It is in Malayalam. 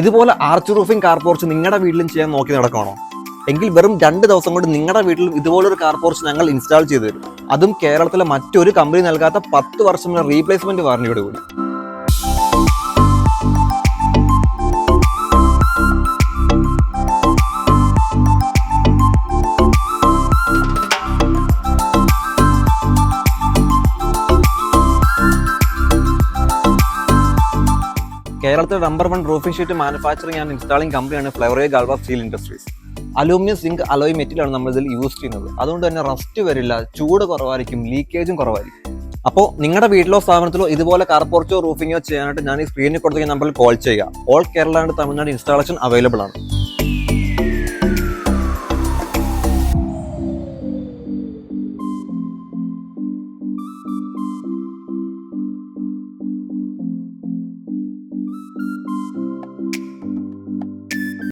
ഇതുപോലെ ആർച്ച് റൂഫിംഗ് കാർ പോർച്ച് നിങ്ങളുടെ വീട്ടിലും ചെയ്യാൻ നോക്കി നടക്കണോ? എങ്കിൽ വെറും 2 ദിവസം കൊണ്ട് നിങ്ങളുടെ വീട്ടിലും ഇതുപോലൊരു കാർ പോർച്ച് ഞങ്ങൾ ഇൻസ്റ്റാൾ ചെയ്തു തരും. അതും കേരളത്തിലെ മറ്റൊരു കമ്പനി നൽകാത്ത 10 വർഷം റീപ്ലേസ്മെന്റ് വാറന്റിയോട് കൂടി. കേരളത്തിലെ number 1 roofing sheet manufacturing and installing കമ്പനിയാണ് ഫ്ലവറിയ ഗാൽവ steel industries. Aluminium zinc alloy മെറ്റീരിയലാണ് നമ്മൾ ഇതിൽ യൂസ് ചെയ്യുന്നത്. അതുകൊണ്ട് തന്നെ റസ്റ്റ് വരില്ല, ചൂട് കുറവായിരിക്കും, ലീക്കേജും കുറവായിരിക്കും. അപ്പോൾ നിങ്ങളുടെ വീട്ടിലോ സ്ഥാപനത്തിലോ ഇതുപോലെ കാർ പോർച്ചോ റൂഫിങ്ങോ ചെയ്യാനായിട്ട് ഞാൻ ഈ സ്ക്രീനിൽ കൊടുത്ത നമ്പറിൽ കോൾ ചെയ്യുക. All Kerala and Tamil Nadu installation available ആണ്.